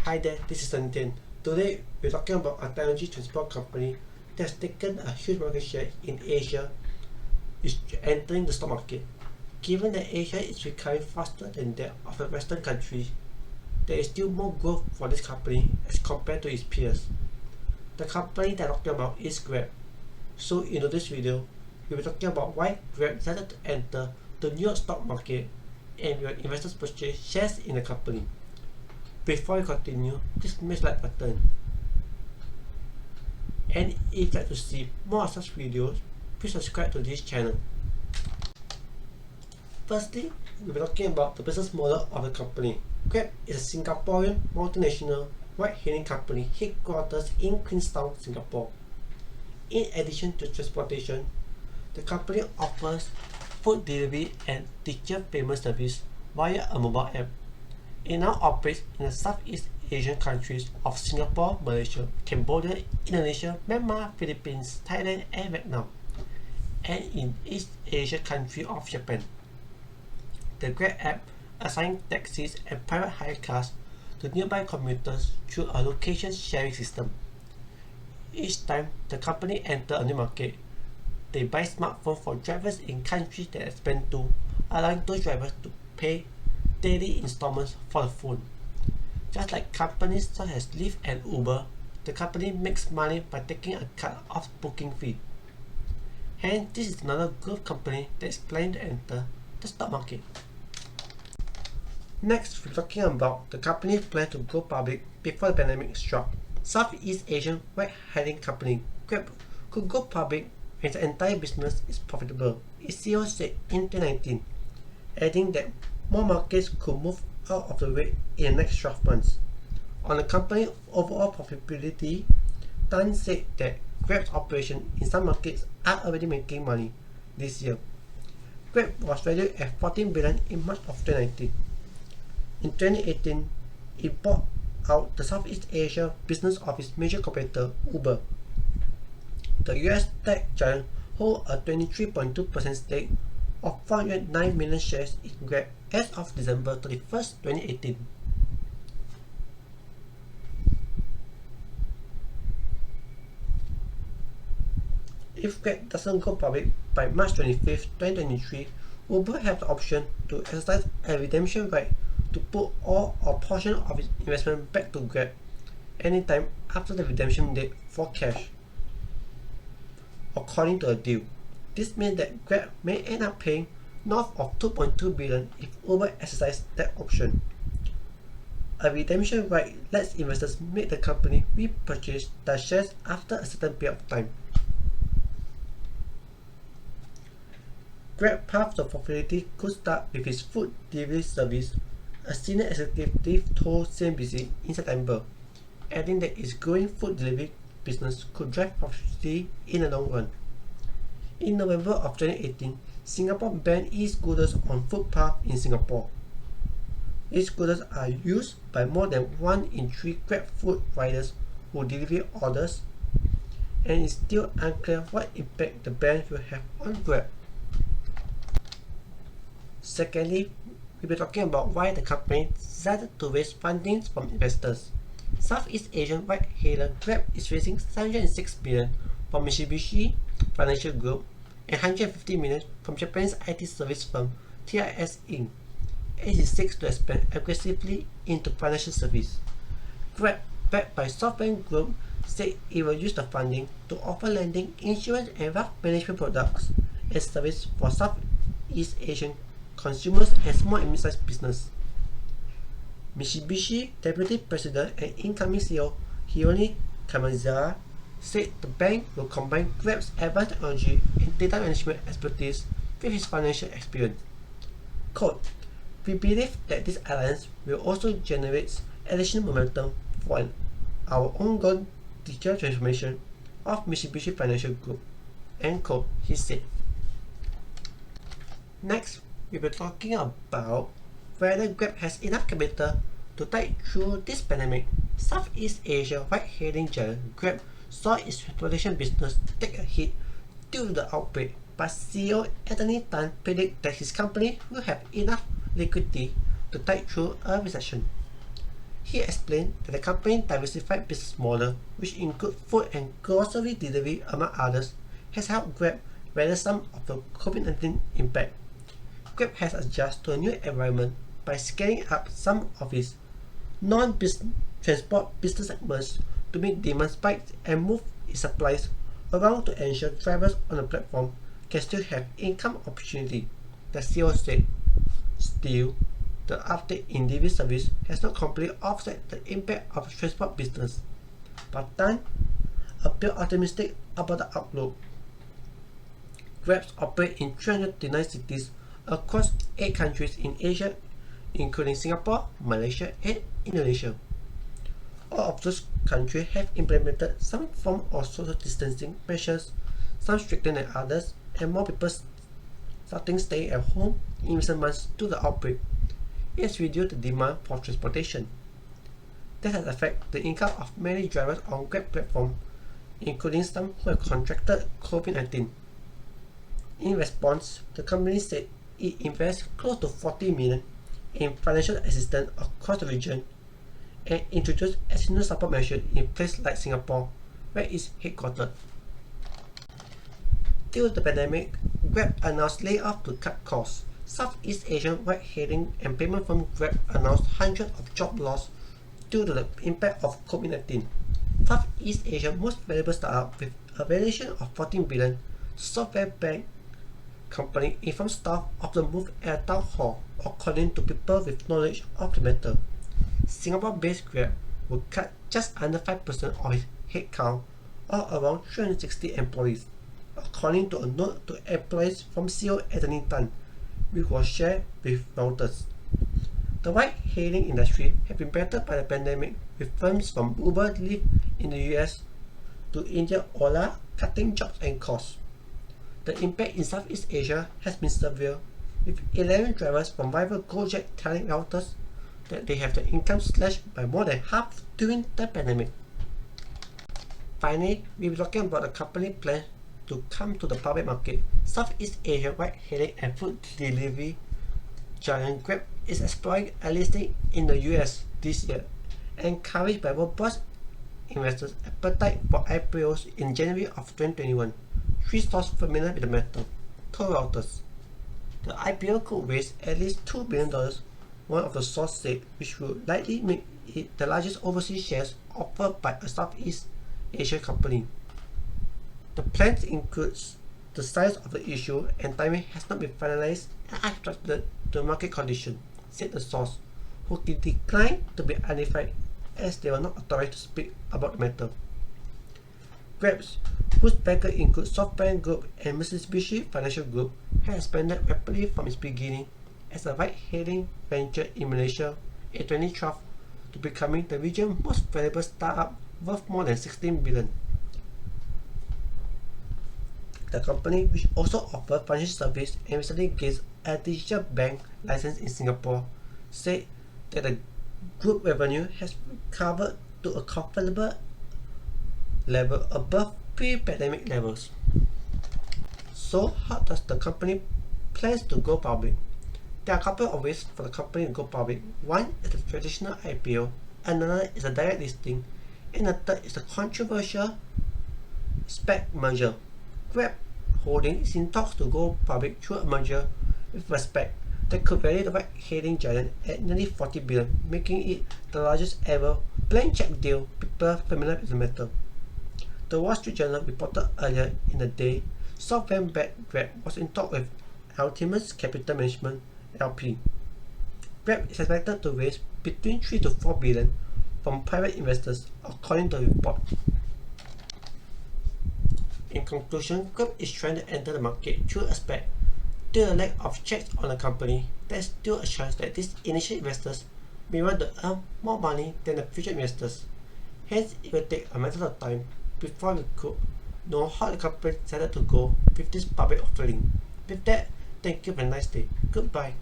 Hi there, this is Santian. Today we're talking about a technology transport company that has taken a huge market share in Asia, is entering the stock market. Given that Asia is recovering faster than that of the Western countries, there is still more growth for this company as compared to its peers. The company that I'm talking about is Grab. So in this video, we'll be talking about why Grab decided to enter the New York stock market and where investors purchase shares in the company. Before we continue, please smash like button. And if you'd like to see more of such videos, please subscribe to this channel. Firstly, we'll be talking about the business model of the company. Grab is a Singaporean multinational ride-hailing company headquarters in Queenstown, Singapore. In addition to transportation, the company offers food delivery and digital payment service via a mobile app. It now operates in the Southeast Asian countries of Singapore, Malaysia, Cambodia, Indonesia, Myanmar, Philippines, Thailand, and Vietnam, and in East Asia country of Japan. The Grab app assigns taxis and private hire cars to nearby commuters through a location sharing system. Each time the company enters a new market, they buy smartphones for drivers in countries they expand to, allowing those drivers to pay daily installments for the phone. Just like companies such as Lyft and Uber, the company makes money by taking a cut of booking fee. Hence, this is another growth company that is planning to enter the stock market. Next, we're talking about the company's plan to go public before the pandemic struck. Southeast Asian ride-hailing company Grab could go public when the entire business is profitable, its CEO said in 2019, adding that more markets could move out of the way in the next 12 months. On the company's overall profitability, Tan said that Grab's operations in some markets are already making money this year. Grab was valued at $14 billion in March of 2019. In 2018, it bought out the Southeast Asia business of its major competitor, Uber. The US tech giant holds a 23.2% stake of 409 million shares in Grab as of December 31st, 2018. If Grab doesn't go public by March 25th, 2023, Uber has the option to exercise a redemption right to put all or portion of its investment back to Grab anytime after the redemption date for cash. According to the deal, this means that Grab may end up paying north of $2.2 billion if Uber exercises that option. A redemption right lets investors make the company repurchase their shares after a certain period of time. Grab's path to profitability could start with its food delivery service, a senior executive told CNBC in September, adding that its growing food delivery business could drive profitability in the long run. In November of 2018, Singapore banned e-scooters on footpaths in Singapore. E-scooters are used by more than 1 in 3 Grab food riders who deliver orders, and it's still unclear what impact the ban will have on Grab. Secondly, we'll be talking about why the company decided to raise funding from investors. Southeast Asian ride-hailer Grab is raising $706 million from Mitsubishi Financial Group and $150 million from Japanese IT service firm TIS Inc. as it seeks to expand aggressively into financial service. Grab, backed by SoftBank Group, said it will use the funding to offer lending, insurance, and wealth management products and services for Southeast Asian consumers and small and mid-sized business. Mitsubishi Deputy President and incoming CEO Hiroshi Kamezawa said the bank will combine Grab's advanced technology and data management expertise with his financial experience. Quote, "We believe that this alliance will also generate additional momentum for our ongoing digital transformation of Mitsubishi Financial Group," end quote, he said. Next, we'll be talking about whether Grab has enough capital to tide through this pandemic. Southeast Asia ride-hailing giant Grab saw its transportation business take a hit due to the outbreak, but CEO Anthony Tan predicted that his company will have enough liquidity to tide through a recession. He explained that the company's diversified business model, which include food and grocery delivery among others, has helped Grab weather some of the COVID-19 impact. Grab has adjusted to a new environment by scaling up some of its non-transport business segments to meet demand spikes and move its supplies around to ensure drivers on the platform can still have income opportunity, the CEO said. Still, the uptake in delivery service has not completely offset the impact of the transport business, but Tan appeared optimistic about the outlook. Grabs operate in 339 cities across 8 countries in Asia, including Singapore, Malaysia, and Indonesia. All of those countries have implemented some form of social distancing measures, some stricter than others, and more people starting staying at home in recent months due to the outbreak. It has reduced the demand for transportation. That has affected the income of many drivers on Grab platform, including some who have contracted COVID-19. In response, the company said it invests close to 40 million in financial assistance across the region and introduced additional support measures in places like Singapore, where it is headquartered. Due to the pandemic, Grab announced layoffs to cut costs. Southeast Asian ride-hailing and payment firm Grab announced hundreds of job losses due to the impact of COVID-19. Southeast Asia's most valuable startup with a valuation of 14 billion, software bank company informed staff of the move at a town hall, according to people with knowledge of the matter. Singapore-based Grab will cut just under 5% of its headcount, or around 360 employees, according to a note to employees from CEO Anthony Tan, which was shared with Reuters. The ride-hailing industry has been impacted by the pandemic, with firms from Uber, Lyft in the US to India Ola cutting jobs and costs. The impact in Southeast Asia has been severe, with 11 drivers from rival Gojek telling Reuters that they have their income slashed by more than half during the pandemic. Finally, we'll be talking about the company plan to come to the public market. Southeast Asia ride-hailing and food delivery giant Grab is exploring a listing in the US this year, encouraged by robust investors' appetite for IPOs in January of 2021. Three sources familiar with the matter told Reuters. The IPO could raise at least $2 billion, one of the sources said, which would likely make it the largest overseas shares offered by a Southeast Asian company. The plan includes the size of the issue and timing has not been finalized and adjusted to market conditions, said the source, who declined to be identified as they were not authorized to speak about the matter. Grabs, whose backers include SoftBank Group and Mitsubishi Financial Group, has expanded rapidly from its beginning as a ride-hailing venture in Malaysia in 2012 to becoming the region's most valuable startup worth more than 16 billion. The company, which also offers financial services and recently gained a digital bank license in Singapore, said that the group revenue has recovered to a comfortable level above pre-pandemic levels. So, how does the company plans to go public? There are a couple of ways for the company to go public. One is the traditional IPO, another is a direct listing, and the third is the controversial SPAC merger. Grab Holdings is in talks to go public through a merger with a SPAC that could value the ride-hailing giant at nearly 40 billion, making it the largest ever blank check deal. People familiar with the matter. The Wall Street Journal reported earlier in the day SoftBank-backed Grab was in talk with Ultimate Capital Management (LP). Grab is expected to raise between 3 to 4 billion from private investors, according to the report. In conclusion, Grab is trying to enter the market through a SPAC. Due to the lack of checks on the company, there is still a chance that these initial investors may want to earn more money than the future investors. Hence, it will take a matter of time before we could know how the company decided to go with this public offering. With that, thank you for a nice day. Goodbye.